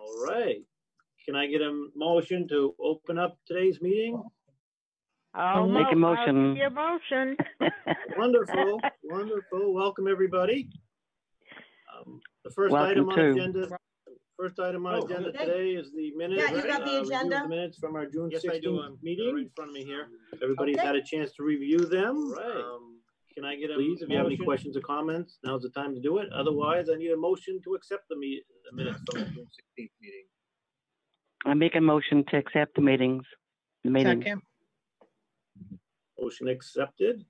All right. Can I get a motion to open up today's meeting? I'll Make a motion. I'll give you a motion. Wonderful, wonderful. Welcome, everybody. The first Welcome item on too. agenda. First item on agenda today is the minutes. Yeah, you got the review of agenda? the minutes from our June Yes, I do. 16th meeting. Right in front of me here. Everybody's Okay. had a chance to review them. Right. Can I get a please? If you have any questions or comments, now's the time to do it. Otherwise, I need a motion to accept the minutes from the June 16th meeting. I make a motion to accept the meeting. Second. Motion accepted.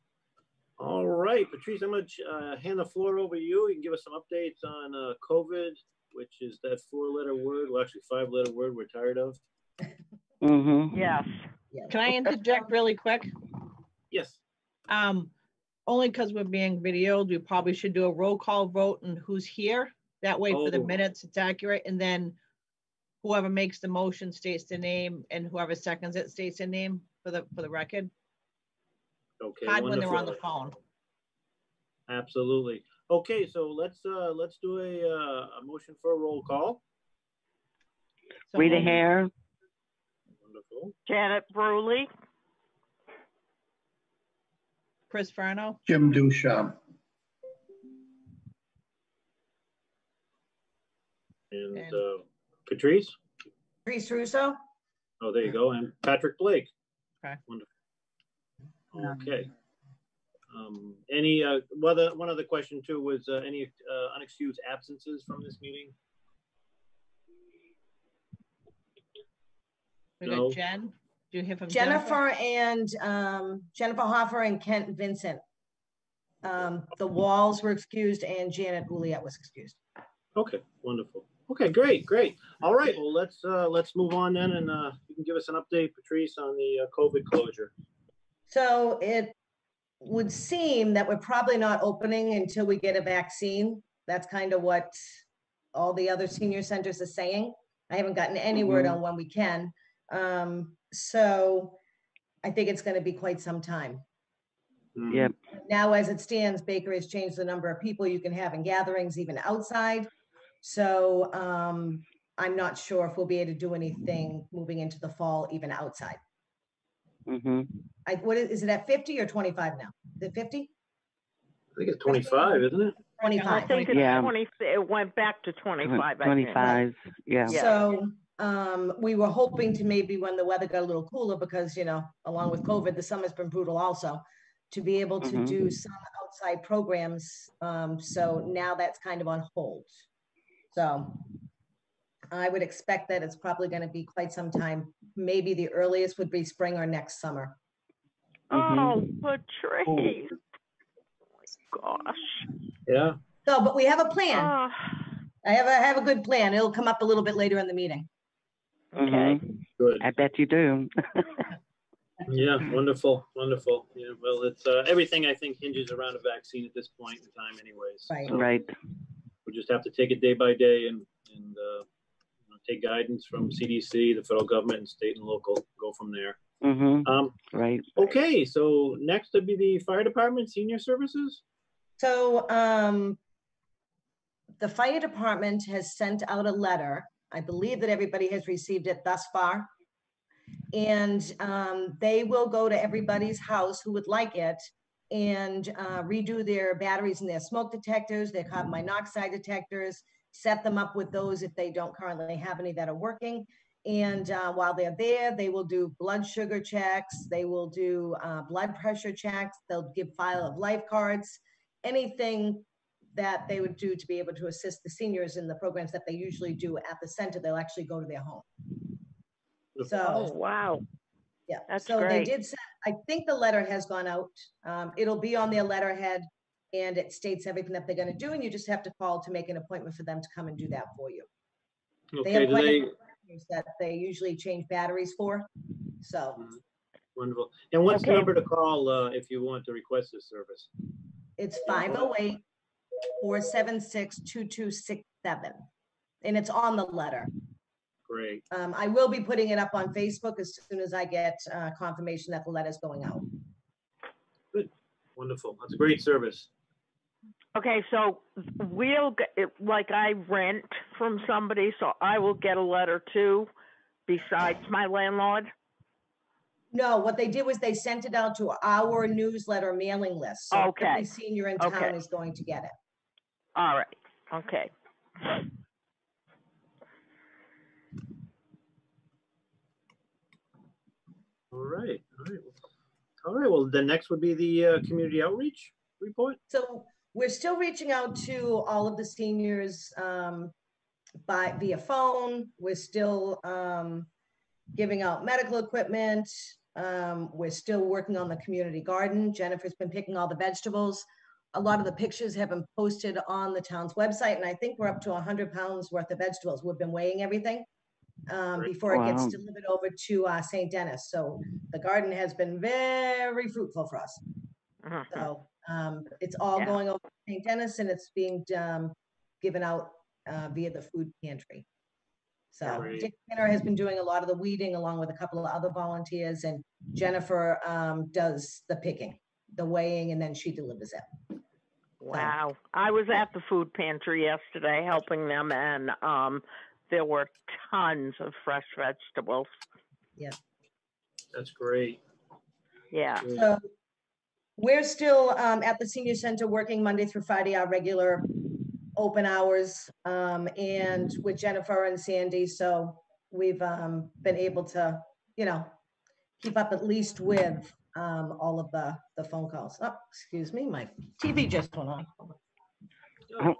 All right, Patrice, I'm going to hand the floor over to you. You can give us some updates on COVID, which is that 4-letter word, well, actually 5-letter word we're tired of. Mm-hmm. Yes. Can I interject really quick? Yes. Only because we're being videoed, we probably should do a roll call vote and who's here. That way for the Oh. minutes, it's accurate. And then whoever makes the motion states the name and whoever seconds it states their name for the record. Okay. Hard when they're on the wonderful. phone. Absolutely. Okay, so let's do a motion for a roll call. So Rita moved. Hare, Wonderful. Janet Bruley. Chris Farno, Jim Duchamp. And And- Patrice. Patrice Russo? Oh, there you go. And Patrick Blake. Okay. Wonderful. Okay. Any one other question too was any unexcused absences from this meeting? we No. got Jen. Do you hear from Jennifer and Jennifer Hoffer and Kent Vincent. The Walls were excused and Janet Juliet was excused. Okay, wonderful. Okay, great. All right, well let's move on then, and you can give us an update, Patrice, on the COVID closure. So it would seem that we're probably not opening until we get a vaccine. That's kind of what all the other senior centers are saying. I haven't gotten any word on when we can. So I think it's going to be quite some time. yep, Now, as it stands, Baker has changed the number of people you can have in gatherings, even outside. So I'm not sure if we'll be able to do anything moving into the fall, even outside. mm-hmm. What is it at 50 or 25 now? Is it 50? I think it's 25, isn't it? I 25. think it's Yeah. 20. It went back to 25. I think. 25, yeah. Yeah. So we were hoping to maybe when the weather got a little cooler, because, you know, along with COVID, the summer's been brutal also, to be able to do some outside programs. So now that's kind of on hold. So I would expect that it's probably going to be quite some time. Maybe the earliest would be spring or next summer. Oh, Patrice. Oh my gosh. Yeah. So, but we have a plan. Oh, I have a good plan. It'll come up a little bit later in the meeting. okay. Mhm. Good. I bet you do. Yeah, wonderful. Yeah, well, it's everything I think hinges around a vaccine at this point in time, anyways. Right. So Right. we just have to take it day by day and take guidance from CDC, the federal government, and state and local. Go from there. Mm-hmm. Right. Okay, so next would be the fire department, senior services. So the fire department has sent out a letter. I believe that everybody has received it thus far. And they will go to everybody's house who would like it and redo their batteries and their smoke detectors, their carbon monoxide detectors, set them up with those if they don't currently have any that are working. And while they're there, they will do blood sugar checks. They will do blood pressure checks. They'll give file of life cards, anything that they would do to be able to assist the seniors in the programs that they usually do at the center. They'll actually go to their home. Oh, So, wow. yeah. That's So great. they did send, I think the letter has gone out. It'll be on their letterhead and it states everything that they're going to do. And you just have to call to make an appointment for them to come and do that for you. They Okay, have do quite a they? few batteries that they usually change batteries for. So Wonderful. And what's the Okay. number to call if you want to request this service? it's 508-476-2267. And it's on the letter. Great. I will be putting it up on Facebook as soon as I get confirmation that the letter's going out. Wonderful. That's a great service. Okay, so we'll get, like I rent from somebody, so I will get a letter too, besides my landlord? No, what they did was they sent it out to our newsletter mailing list. So Okay. every senior in town Okay. is going to get it. All right, okay. All right, all right. All right, well, the next would be the community outreach report. So we're still reaching out to all of the seniors via phone. We're still giving out medical equipment. We're still working on the community garden. Jennifer's been picking all the vegetables. A lot of the pictures have been posted on the town's website, and I think we're up to 100 pounds worth of vegetables. We've been weighing everything before it gets Wow. delivered over to St. Dennis. So the garden has been very fruitful for us. Mhm. So it's all Yeah. going over to St. Dennis, and it's being given out via the food pantry. So Great. Dick Skinner has been doing a lot of the weeding along with a couple of other volunteers, and Jennifer does the picking, the weighing, and then she delivers it. Wow. I was at the food pantry yesterday helping them, and there were tons of fresh vegetables. That's great. Yeah. Great. So we're still at the senior center working Monday through Friday, our regular open hours, and with Jennifer and Sandy. So we've been able to, you know, keep up at least with all of the phone calls. Oh, excuse me, my TV just went on. Oh.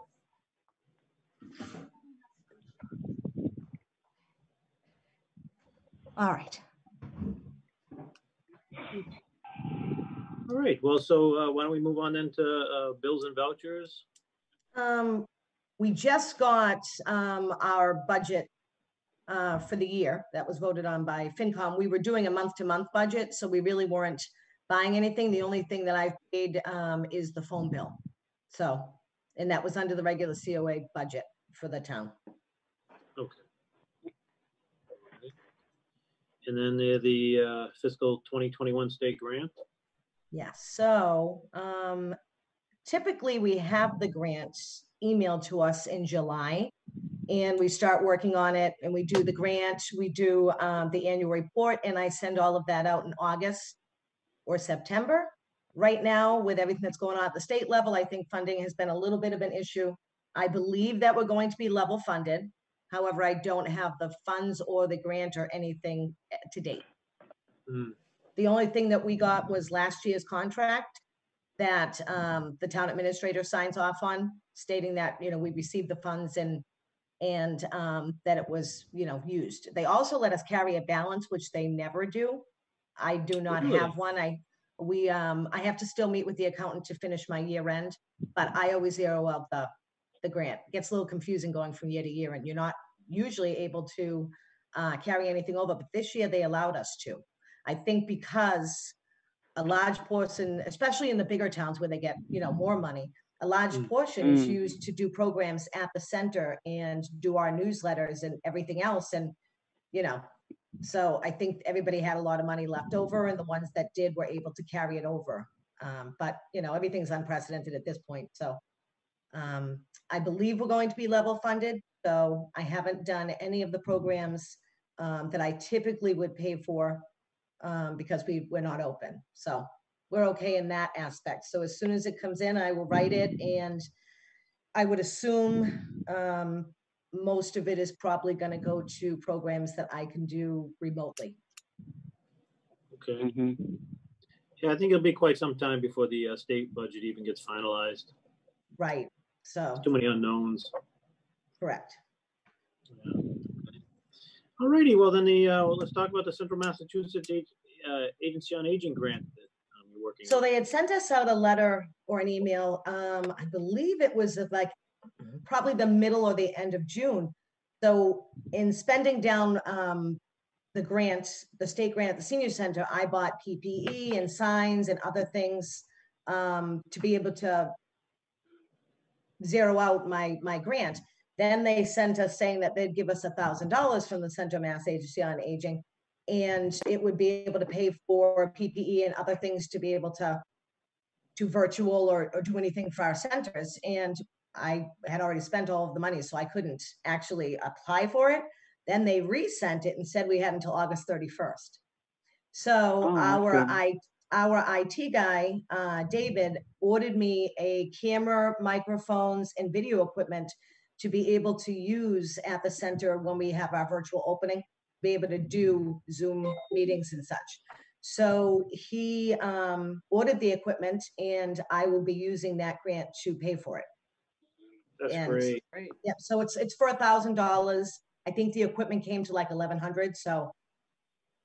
All right. All right, well, so why don't we move on then to bills and vouchers? We just got our budget for the year that was voted on by FinCom. We were doing a month-to-month budget, so we really weren't buying anything. The only thing that I've paid is the phone bill. So, and that was under the regular COA budget for the town. Okay. And then the fiscal 2021 state grant. Yeah, so typically we have the grants emailed to us in July, and we start working on it, and we do the grant, we do the annual report, and I send all of that out in August or September. Right now, with everything that's going on at the state level, I think funding has been a little bit of an issue. I believe that we're going to be level funded. However, I don't have the funds or the grant or anything to date. Mm. The only thing that we got was last year's contract that the town administrator signs off on, stating that, you know, we received the funds and that it was, you know, used. They also let us carry a balance, which they never do. I do not Really? have one. I have to still meet with the accountant to finish my year end, but I always zero out the grant. It gets a little confusing going from year to year, and you're not usually able to carry anything over, but this year they allowed us to. I think because a large portion, especially in the bigger towns where they get, you know, more money, a large portion is used to do programs at the center and do our newsletters and everything else. And, you know, so I think everybody had a lot of money left over, and the ones that did were able to carry it over. But, you know, everything's unprecedented at this point. So I believe we're going to be level funded. So I haven't done any of the programs that I typically would pay for because we're not open. So we're okay in that aspect. So as soon as it comes in, I will write it, and I would assume most of it is probably going to go to programs that I can do remotely. Okay. Mm-hmm. Yeah, I think it'll be quite some time before the state budget even gets finalized. Right. So Too many unknowns. correct. Yeah. Okay. All righty. Well, then let's talk about the Central Massachusetts Agency on Aging grant that you're working So on. they had sent us out a letter or an email. I believe it was like probably the middle or the end of June. So in spending down the grant, the state grant at the senior center, I bought PPE and signs and other things to be able to zero out my grant. Then they sent us saying that they'd give us $1,000 from the Central Mass Agency on Aging, and it would be able to pay for PPE and other things to be able to do virtual or do anything for our centers. And I had already spent all of the money, so I couldn't actually apply for it. Then they resent it and said we had until August 31st. So Oh, that's our IT guy, David, ordered me a camera, microphones, and video equipment to be able to use at the center when we have our virtual opening, be able to do Zoom meetings and such. So he ordered the equipment, and I will be using that grant to pay for it. That's And- great. Great. Yep, so it's for $1,000. I think the equipment came to like 1,100, so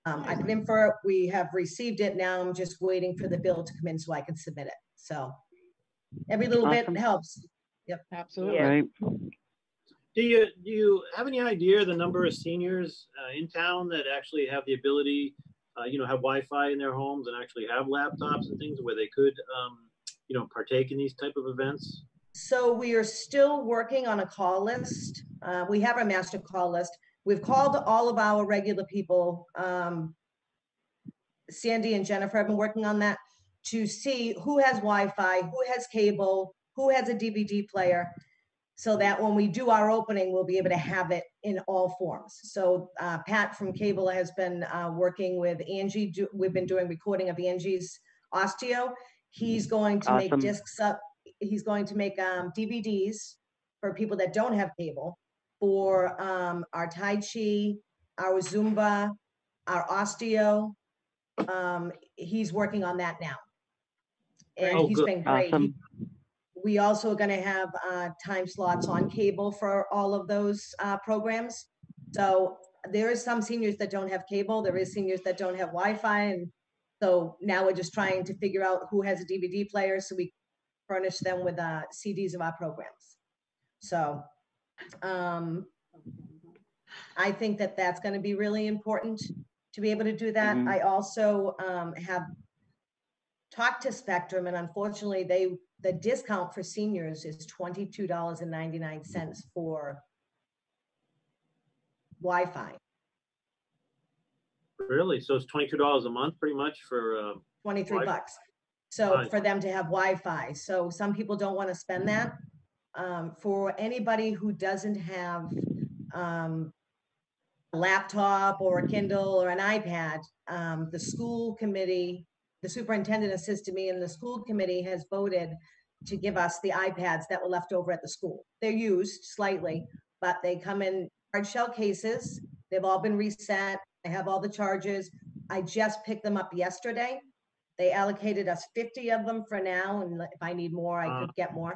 I put in for it, we have received it, now I'm just waiting for the bill to come in so I can submit it, so. Every little Awesome. bit helps. Absolutely. Yeah. right. Do you have any idea the number of seniors in town that actually have the ability, have Wi-Fi in their homes and actually have laptops and things where they could, partake in these type of events? So we are still working on a call list. We have a master call list. We've called all of our regular people. Sandy and Jennifer have been working on that to see who has Wi-Fi, who has cable, who has a DVD player, so that when we do our opening, we'll be able to have it in all forms. So Pat from Cable has been working with Angie. We've been doing recording of Angie's osteo. He's going to make Awesome. discs up. He's going to make DVDs for people that don't have cable for our Tai Chi, our Zumba, our osteo. He's working on that now. And Oh, he's good. been great. Awesome. We also are going to have time slots on cable for all of those programs. So there is some seniors that don't have cable. There is seniors that don't have Wi-Fi. And so now we're just trying to figure out who has a DVD player so we furnish them with CDs of our programs. So I think that that's going to be really important to be able to do that. Mhm. I also have talked to Spectrum, and unfortunately the discount for seniors is $22.99 for Wi-Fi. Really? So it's $22 a month pretty much for, 23 Wi- bucks. So Right. for them to have Wi-Fi. So some people don't want to spend that. For anybody who doesn't have a laptop or a Kindle or an iPad, the school committee, the superintendent assisted me, and the school committee has voted to give us the iPads that were left over at the school. They're used slightly, but they come in hard shell cases. They've all been reset. I have all the charges. I just picked them up yesterday. They allocated us 50 of them for now, and if I need more, I could get more,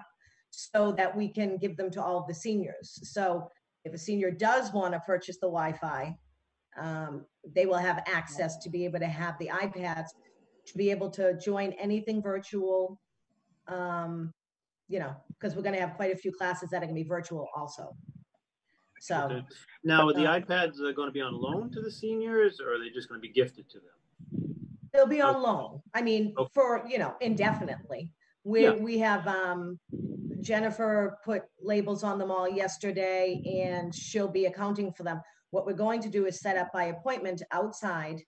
so that we can give them to all of the seniors. So if a senior does want to purchase the Wi-Fi, they will have access to be able to have the iPads, to be able to join anything virtual, because we're going to have quite a few classes that are going to be virtual also. So. Okay. Now, are the iPads going to be on loan to the seniors, or are they just going to be gifted to them? They'll be on loan. I mean, Okay. for, indefinitely. Yeah. We have, Jennifer put labels on them all yesterday, and she'll be accounting for them. What we're going to do is set up by appointment outside,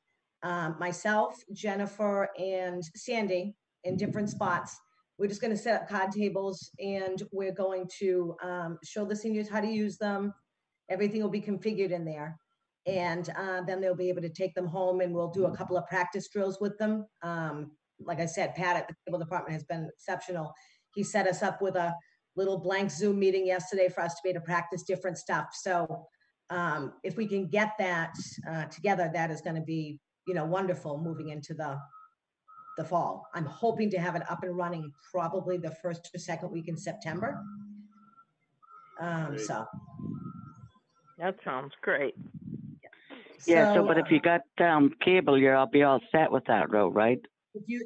myself, Jennifer, and Sandy in different spots. We're just going to set up card tables, and we're going to show the seniors how to use them. Everything will be configured in there. And then they'll be able to take them home, and we'll do a couple of practice drills with them. Like I said, Pat at the cable department has been exceptional. He set us up with a little blank Zoom meeting yesterday for us to be able to practice different stuff. So if we can get that together, that is going to be, wonderful moving into the fall. I'm hoping to have it up and running probably the first or second week in September. Great. So. That sounds great. Yeah, so, but if you got cable, you'll be all set with that though, right?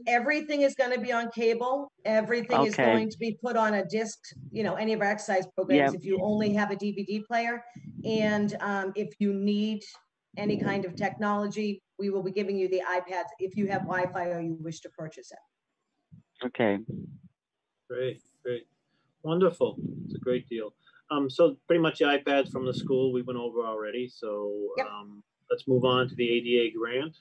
Everything is going to be on cable. Everything is Okay. going to be put on a disc, any of our exercise programs, Yep. if you only have a DVD player. And if you need any kind of technology, we will be giving you the iPads if you have Wi-Fi or you wish to purchase it. Okay. Great, great. Wonderful. It's a great deal. So pretty much the iPads from the school we went over already. So Yep. let's move on to the ADA grant.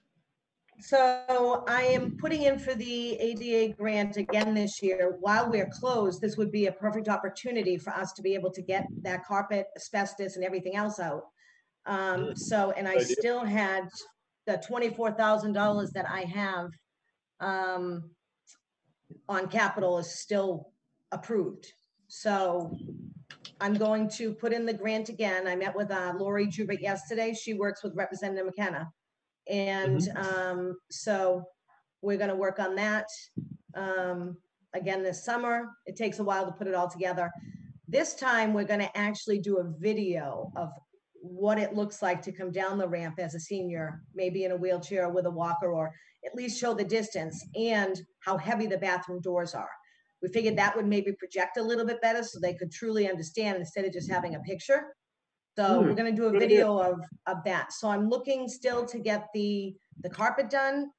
So I am putting in for the ADA grant again this year. While we're closed, this would be a perfect opportunity for us to be able to get that carpet, asbestos, and everything else out. And I still had the $24,000 that I have on capital is still approved. So I'm going to put in the grant again. I met with Lori Jubert yesterday. She works with Representative McKenna. And so we're going to work on that again this summer. It takes a while to put it all together. This time we're going to actually do a video of what it looks like to come down the ramp as a senior, maybe in a wheelchair or with a walker, or at least show the distance and how heavy the bathroom doors are. We figured that would maybe project a little bit better so they could truly understand instead of just having a picture. So we're going to do a video of that. So I'm looking still to get the carpet done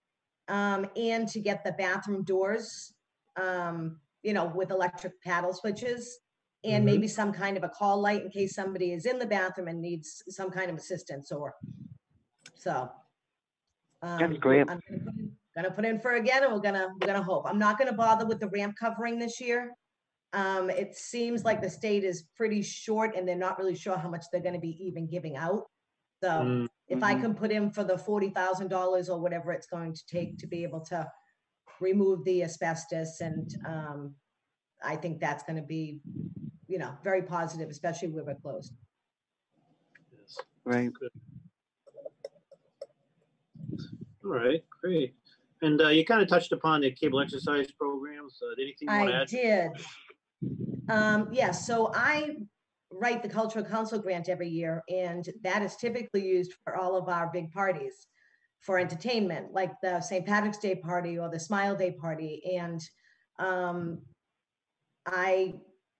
and to get the bathroom doors, with electric paddle switches, and maybe some kind of a call light in case somebody is in the bathroom and needs some kind of assistance or so. That's great. I'm gonna put in for again, and we're gonna hope. I'm not gonna bother with the ramp covering this year. It seems like the state is pretty short and they're not really sure how much they're going to be even giving out. So if I can put in for the $40,000 or whatever it's going to take to be able to remove the asbestos, and I think that's going to be, very positive, especially where we're closed. Yes. Right. Good. All right, great. And you kind of touched upon the cable exercise programs. Anything you want to add? I did. Yes, so I write the Cultural Council grant every year, and that is typically used for all of our big parties for entertainment, like the St. Patrick's Day party or the Smile Day party. And I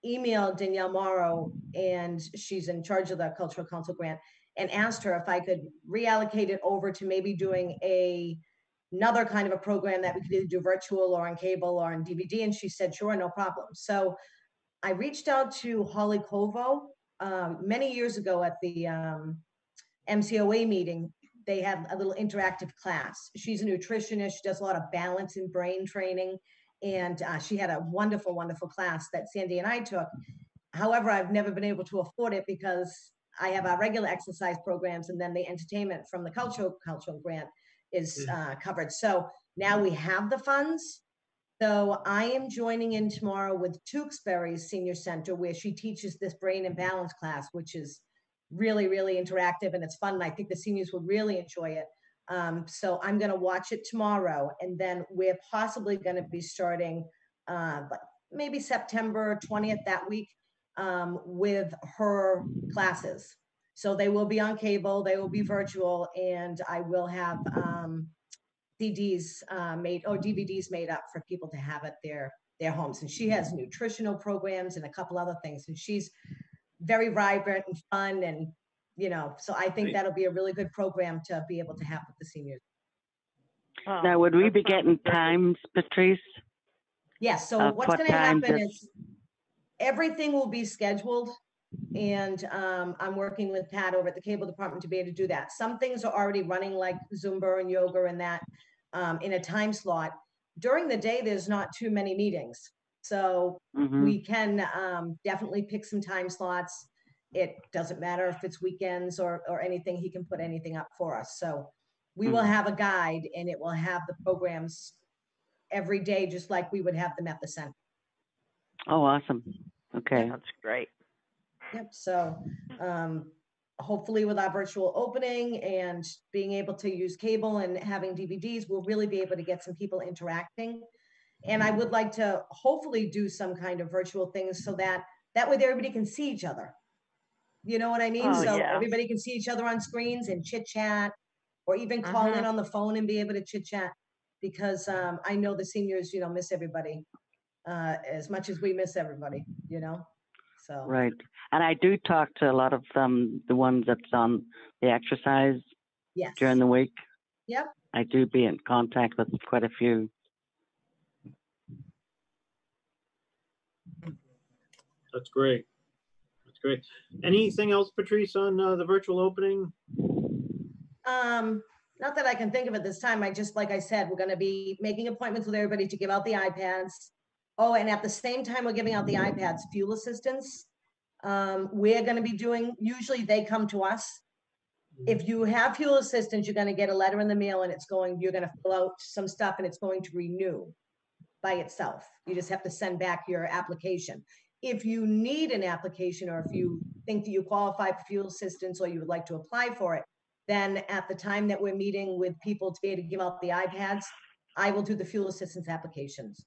emailed Danielle Morrow, and she's in charge of the Cultural Council grant, and asked her if I could reallocate it over to maybe doing another kind of a program that we could either do virtual or on cable or on DVD. And she said, sure, no problem. So I reached out to Holly Kovo many years ago at the MCOA meeting. They had a little interactive class. She's a nutritionist. She does a lot of balance and brain training. And she had a wonderful, wonderful class that Sandy and I took. However, I've never been able to afford it because I have our regular exercise programs, and then the entertainment from the cultural grant is covered. So now we have the funds. So I am joining in tomorrow with Tewksbury Senior Center, where she teaches this brain and balance class, which is really, really interactive, and it's fun. And I think the seniors will really enjoy it. So I'm going to watch it tomorrow, and then we're possibly going to be starting maybe September 20th that week with her classes. So they will be on cable, they will be virtual, and I will have CDs made or DVDs made up for people to have at their homes. And she has nutritional programs and a couple other things, and she's very vibrant and fun, and so I think that'll be a really good program to be able to have with the seniors. Now, would we be getting times, Patrice? Yes. So what's going to happen is everything will be scheduled, and I'm working with Pat over at the cable department to be able to do that. Some things are already running, like Zumba and yoga and that in a time slot. During the day, there's not too many meetings. So we can definitely pick some time slots. It doesn't matter if it's weekends or anything. He can put anything up for us. So we will have a guide, and it will have the programs every day, just like we would have them at the center. Oh, awesome. Okay. That's great. Yep. So hopefully with our virtual opening and being able to use cable and having DVDs, we'll really be able to get some people interacting. And I would like to hopefully do some kind of virtual things so that way everybody can see each other. You know what I mean? So everybody can see each other on screens and chit chat, or even call in on the phone and be able to chit chat, because I know the seniors, miss everybody as much as we miss everybody, So. Right. And I do talk to a lot of the ones that's on the exercise during the week. Yep. I do be in contact with quite a few. That's great. That's great. Anything else, Patrice, on the virtual opening? not that I can think of at this time. Like I said, we're going to be making appointments with everybody to give out the iPads. Oh, and at the same time we're giving out the iPads, fuel assistance. We're going to be doing, usually they come to us. If you have fuel assistance, you're going to get a letter in the mail and you're going to fill out some stuff and it's going to renew by itself. You just have to send back your application. If you need an application, or if you think that you qualify for fuel assistance or you would like to apply for it, then at the time that we're meeting with people to be able to give out the iPads, I will do the fuel assistance applications.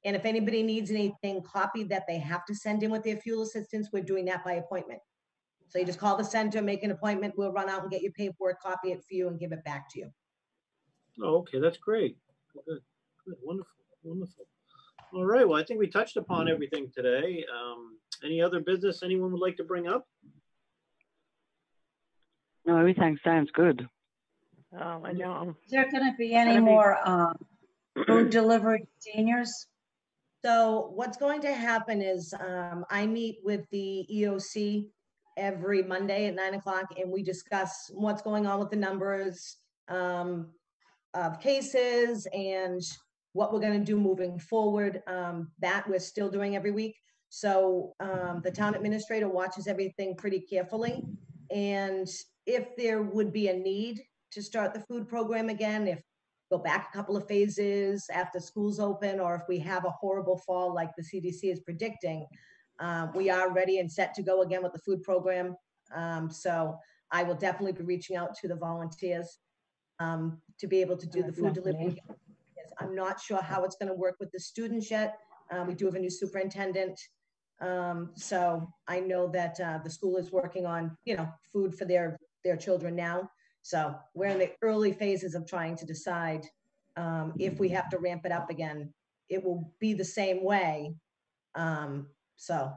And if anybody needs anything copied that they have to send in with their fuel assistance, we're doing that by appointment. So you just call the center, make an appointment, we'll run out and get your paperwork, copy it for you and give it back to you. Oh, okay, that's great. Good, good, wonderful, wonderful. All right, well, I think we touched upon everything today. Any other business anyone would like to bring up? No, everything sounds good. Oh, I know. Is there going to be any more food delivery to seniors? So what's going to happen is I meet with the EOC every Monday at 9 o'clock, and we discuss what's going on with the numbers of cases and what we're going to do moving forward. That we're still doing every week. So the town administrator watches everything pretty carefully. And if there would be a need to start the food program again, if go back a couple of phases after school's open, or if we have a horrible fall like the CDC is predicting, we are ready and set to go again with the food program. So I will definitely be reaching out to the volunteers to be able to do the food delivery. I'm not sure how it's going to work with the students yet. We do have a new superintendent. So I know that the school is working on, food for their children now. So we're in the early phases of trying to decide if we have to ramp it up again. It will be the same way. So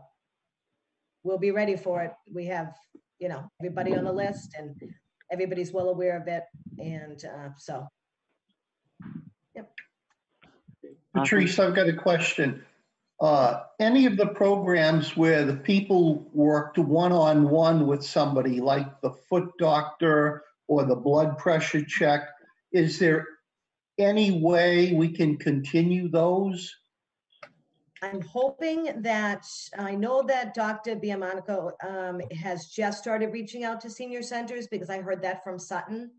we'll be ready for it. We have, everybody on the list and everybody's well aware of it. And so, yep. Patrice, I've got a question. Any of the programs where the people worked one-on-one with somebody, like the foot doctor or the blood pressure check, is there any way we can continue those? I'm hoping that, I know that Dr. Biamanico has just started reaching out to senior centers, because I heard that from Sutton.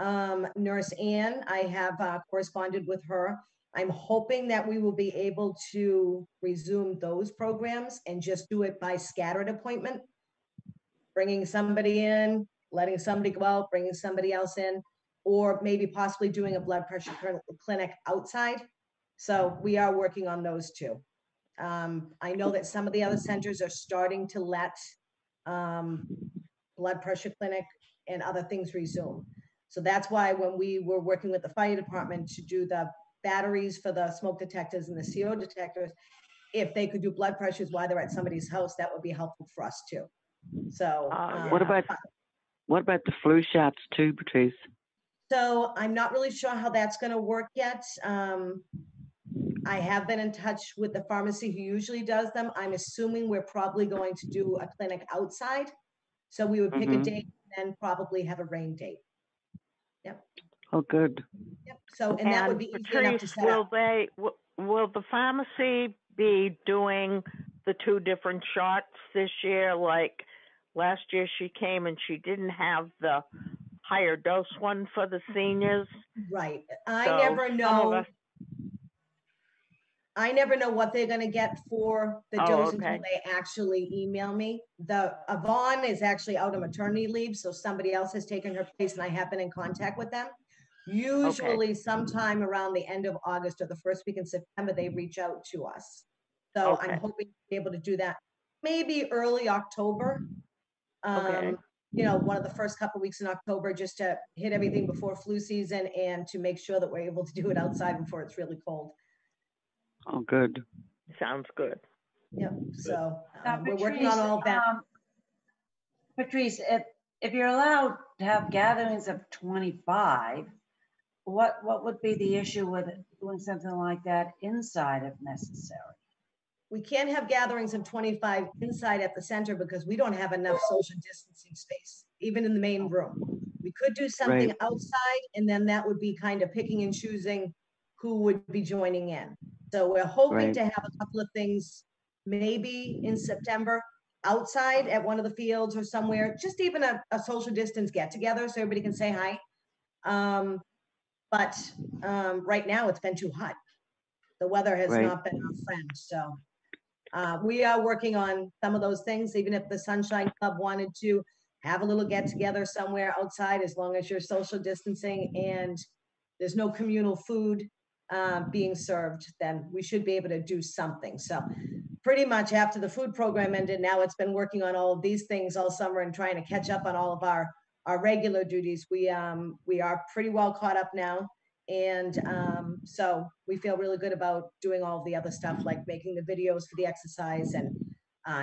Nurse Ann, I have corresponded with her. I'm hoping that we will be able to resume those programs and just do it by scattered appointment, bringing somebody in, letting somebody go out, bringing somebody else in, or maybe possibly doing a blood pressure clinic outside. So we are working on those two. I know that some of the other centers are starting to let blood pressure clinic and other things resume. So that's why when we were working with the fire department to do the batteries for the smoke detectors and the CO detectors, if they could do blood pressures while they're at somebody's house, that would be helpful for us too. So what about the flu shots too, Patrice? So I'm not really sure how that's going to work yet. I have been in touch with the pharmacy who usually does them. I'm assuming we're probably going to do a clinic outside. So we would pick a date and then probably have a rain date. Yep. Oh, good. Yep. So, and that would be easy enough to set up. Will the pharmacy be doing the two different shots this year? Like last year she came and she didn't have the higher dose one for the seniors. Right. I never know what they're going to get for the dose until they actually email me. The Yvonne is actually out on maternity leave, so somebody else has taken her place, and I have been in contact with them. Usually sometime around the end of August or the first week in September, they reach out to us. So I'm hoping to be able to do that maybe early October. One of the first couple of weeks in October, just to hit everything before flu season and to make sure that we're able to do it outside before it's really cold. Oh, good. Sounds good. Yep. So we're working on all that. Patrice, if you're allowed to have gatherings of 25, what would be the issue with doing something like that inside if necessary? We can't have gatherings of 25 inside at the center because we don't have enough social distancing space, even in the main room. We could do something outside, and then that would be kind of picking and choosing who would be joining in. So we're hoping to have a couple of things maybe in September outside at one of the fields or somewhere, just even a social distance get together so everybody can say hi. But right now it's been too hot. The weather has not been our friend. So we are working on some of those things, even if the Sunshine Club wanted to have a little get together somewhere outside, as long as you're social distancing and there's no communal food being served, then we should be able to do something. So pretty much after the food program ended, now it's been working on all of these things all summer and trying to catch up on all of our regular duties. We are pretty well caught up now. And so we feel really good about doing all the other stuff, like making the videos for the exercise and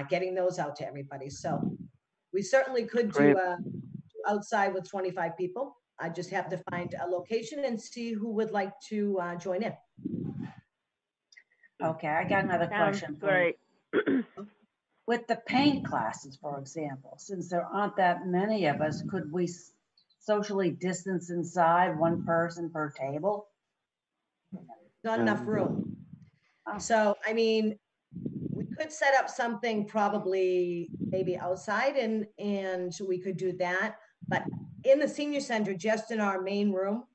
getting those out to everybody. So we certainly could do outside with 25 people. I just have to find a location and see who would like to join in. Okay, I got another question. Great. With the paint classes, for example, since there aren't that many of us, could we socially distance inside, one person per table? Not enough room. So, I mean, we could set up something probably maybe outside and we could do that. But in the senior center, just in our main room,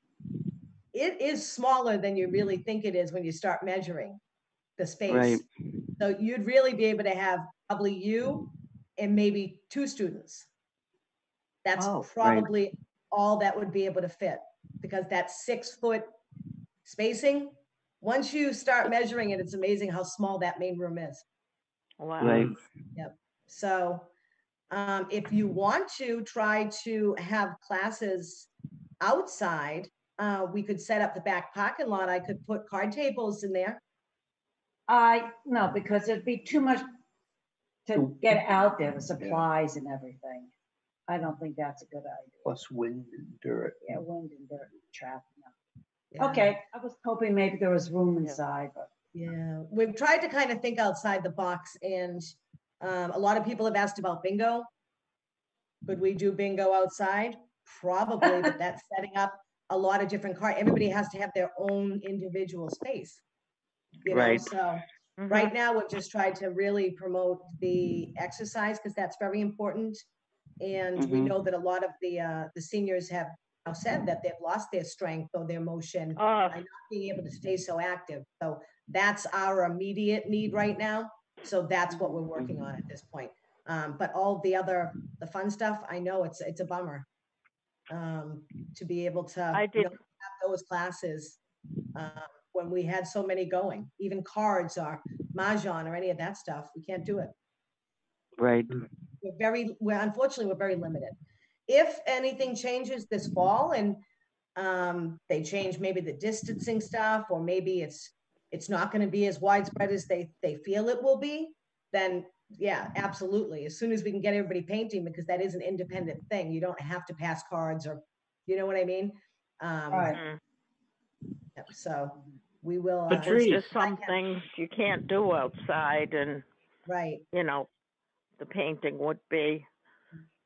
it is smaller than you really think it is when you start measuring the space. So you'd really be able to have probably you and maybe 2 students. That's probably all that would be able to fit, because that's 6-foot spacing. Once you start measuring it, it's amazing how small that main room is. Wow. Yep. So if you want to try to have classes outside, we could set up the back parking lot. I could put card tables in there. No, because it'd be too much to get out there, the supplies and everything. I don't think that's a good idea. Plus wind and dirt. Yeah, wind and dirt, traffic. No. Yeah. Okay, I was hoping maybe there was room inside, but. Yeah, we've tried to kind of think outside the box, and a lot of people have asked about bingo. Could we do bingo outside? Probably, but that's setting up a lot of different cards. Everybody has to have their own individual space. You know, so right now we've just tried to really promote the exercise, because that's very important. And we know that a lot of the seniors have now said that they've lost their strength or their motion by not being able to stay so active. So that's our immediate need right now. So that's what we're working on at this point. But all the fun stuff, I know it's a bummer to be able to have those classes when we had so many going, even cards or mahjong or any of that stuff. We can't do it. Right. Unfortunately, we're very limited. If anything changes this fall and they change maybe the distancing stuff, or maybe it's not going to be as widespread as they feel it will be, then yeah, absolutely. As soon as we can get everybody painting, because that is an independent thing. You don't have to pass cards, or you know what I mean? Right. So we will. There's just some things you can't do outside, and you know, the painting would be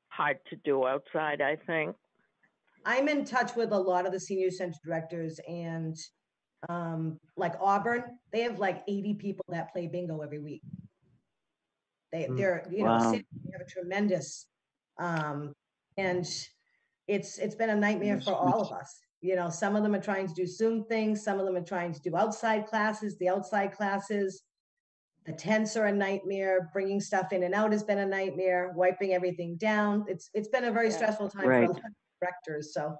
hard to do outside, I think. I'm in touch with a lot of the senior center directors, and like Auburn, they have like 80 people that play bingo every week. They're you know, they have a tremendous and it's been a nightmare for all of us. You know, some of them are trying to do Zoom things, some of them are trying to do outside classes. The outside classes, the tents are a nightmare. Bringing stuff in and out has been a nightmare. Wiping everything down. It's been a very stressful time for a lot of directors. So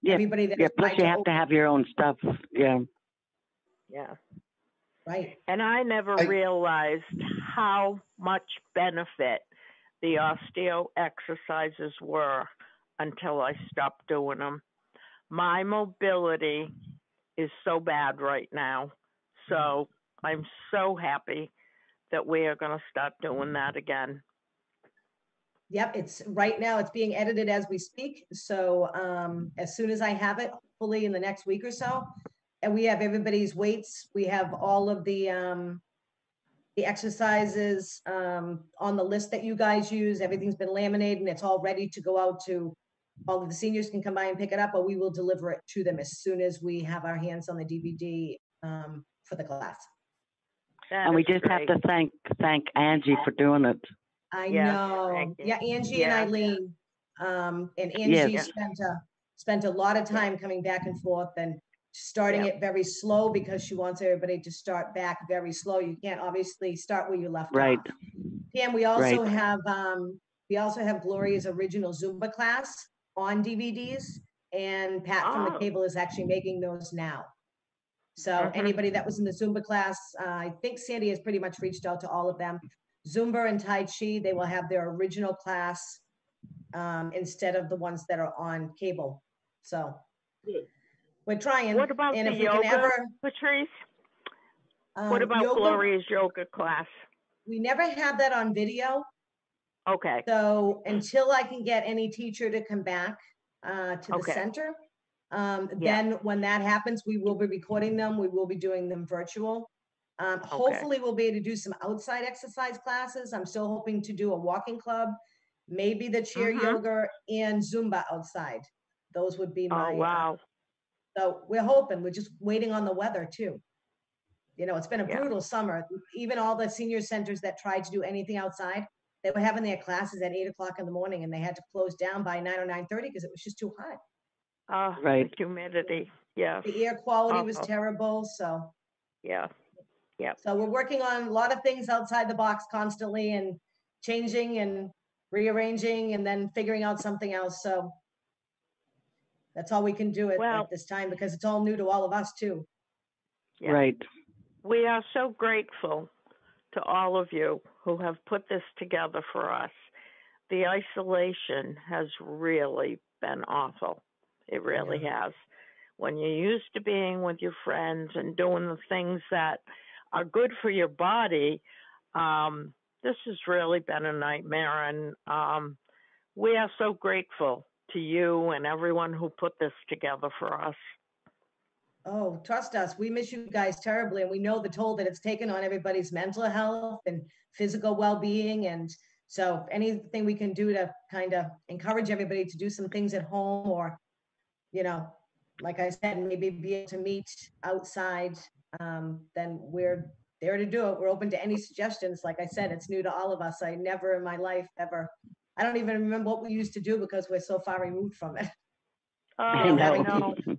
everybody that plus you have to have your own stuff. Yeah. Right. And I never realized how much benefit the osteo exercises were until I stopped doing them. My mobility is so bad right now. So I'm so happy that we are going to start doing that again. Yep, it's right now it's being edited as we speak. So as soon as I have it, hopefully in the next week or so, and we have everybody's weights, we have all of the exercises on the list that you guys use. Everything's been laminated and it's all ready to go out to all of the seniors can come by and pick it up, or we will deliver it to them as soon as we have our hands on the DVD for the class. And we just have to thank Angie for doing it. I know. Yeah, Angie and Eileen. And Angie spent a lot of time coming back and forth and starting it very slow because she wants everybody to start back very slow. You can't obviously start where you left off. Pam, we also have Gloria's original Zumba class on DVDs, and Pat from the cable is actually making those now. So anybody that was in the Zumba class, I think Sandy has pretty much reached out to all of them. Zumba and Tai Chi, they will have their original class instead of the ones that are on cable. So we're trying. What about and the if we yoga, can ever, Patrice? What about yoga? Gloria's yoga class? We never had that on video. Okay. So until I can get any teacher to come back to the center, then when that happens, we will be recording them. We will be doing them virtual. Hopefully we'll be able to do some outside exercise classes. I'm still hoping to do a walking club, maybe the chair yoga and Zumba outside. Those would be my, wow. So we're hoping, we're just waiting on the weather too. You know, it's been a brutal summer. Even all the senior centers that tried to do anything outside, they were having their classes at 8 o'clock in the morning and they had to close down by 9 or 9:30 because it was just too hot. The humidity. Yeah. The air quality was terrible. So so we're working on a lot of things outside the box constantly and changing and rearranging and then figuring out something else. So that's all we can do at this time because it's all new to all of us too. Yeah. Right. We are so grateful to all of you who have put this together for us. The isolation has really been awful. It really has. When you're used to being with your friends and doing the things that are good for your body, this has really been a nightmare. And we are so grateful to you and everyone who put this together for us. Oh, trust us. We miss you guys terribly. And we know the toll that it's taken on everybody's mental health and physical well-being. And so anything we can do to kind of encourage everybody to do some things at home or, you know, like I said, maybe be able to meet outside, then we're there to do it. We're open to any suggestions. Like I said, it's new to all of us. I never in my life ever, I don't even remember what we used to do because we're so far removed from it.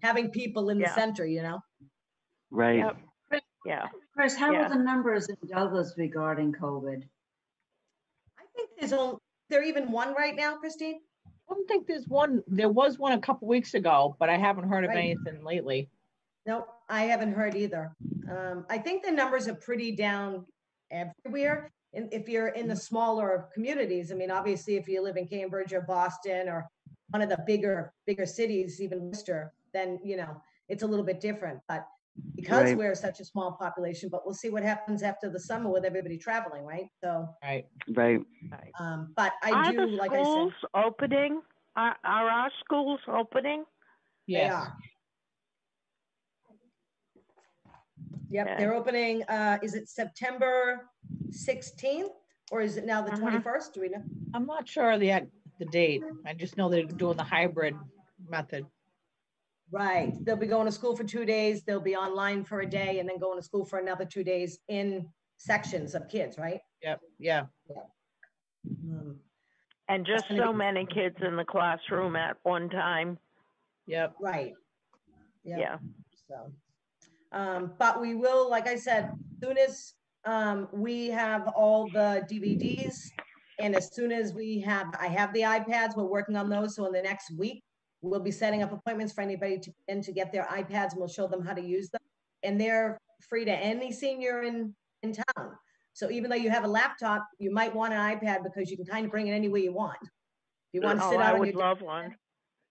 Having people in the center, you know? Right. Yeah. Chris, how are the numbers in Douglas regarding COVID? I think there even one right now, Christine? I don't think there's one. There was one a couple weeks ago, but I haven't heard of anything lately. No, I haven't heard either. I think the numbers are pretty down everywhere. And if you're in the smaller communities, I mean, obviously, if you live in Cambridge or Boston or one of the bigger cities, even Worcester, then, you know, it's a little bit different. But because we're such a small population, but we'll see what happens after the summer with everybody traveling, right? So, right. But I do, like I said. Are the schools opening? Are our schools opening? Yes. They are. Yep, they're opening, is it September 16th or is it now the 21st? Do we know? I'm not sure the date. I just know they're doing the hybrid method. Right. They'll be going to school for 2 days. They'll be online for a day and then going to school for another 2 days in sections of kids, right? Yep. Yeah. And just so many kids in the classroom at one time. Yep. Right. Yep. Yeah. So. But we will, like I said, as soon as we have all the DVDs and as soon as I have the iPads, we're working on those. So in the next week, we'll be setting up appointments for anybody to get their iPads and we'll show them how to use them. And they're free to any senior in town. So even though you have a laptop, you might want an iPad because you can kind of bring it anywhere you want. If you want to sit out I would love one.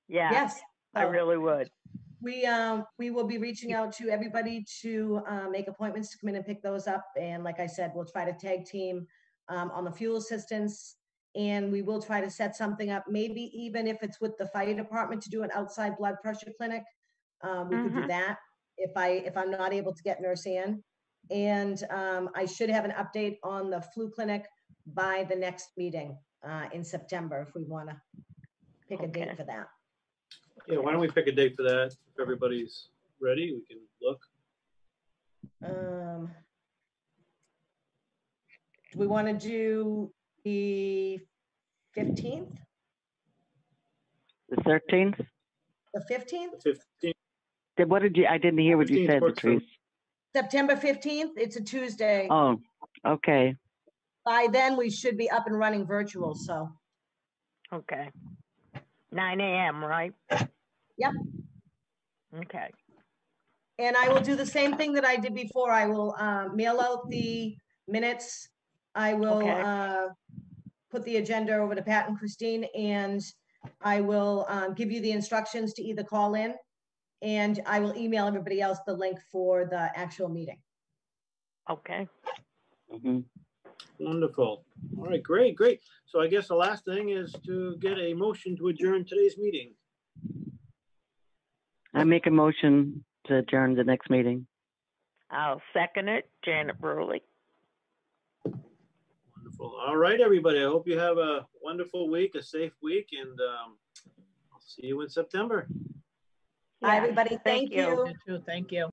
Yeah. Yes. I really would. We will be reaching out to everybody to make appointments to come in and pick those up. And like I said, we'll try to tag team on the fuel assistance. And we will try to set something up, maybe even if it's with the fire department to do an outside blood pressure clinic. We could do that if I'm not able to get Nurse Ann. And I should have an update on the flu clinic by the next meeting in September if we want to pick a date for that. Yeah, why don't we pick a date for that? If everybody's ready, we can look. Do we want to do the 15th? The 13th? The 15th? 15th. What did you, I didn't hear what you 15th said, works for me. Patrice. September 15th, it's a Tuesday. Oh, okay. By then, we should be up and running virtual, so. Okay. 9 a.m., right? Yep. Okay. And I will do the same thing that I did before. I will mail out the minutes. I will Okay. put the agenda over to Pat and Christine, and I will give you the instructions to either call in, and I will email everybody else the link for the actual meeting. Okay. Mhm. Wonderful. All right, great, great. So I guess the last thing is to get a motion to adjourn today's meeting. I make a motion to adjourn the next meeting. I'll second it. Janet Bruley. Wonderful. All right, everybody. I hope you have a wonderful week, a safe week, and I'll see you in September. Bye, everybody. Thank you. You too. Thank you.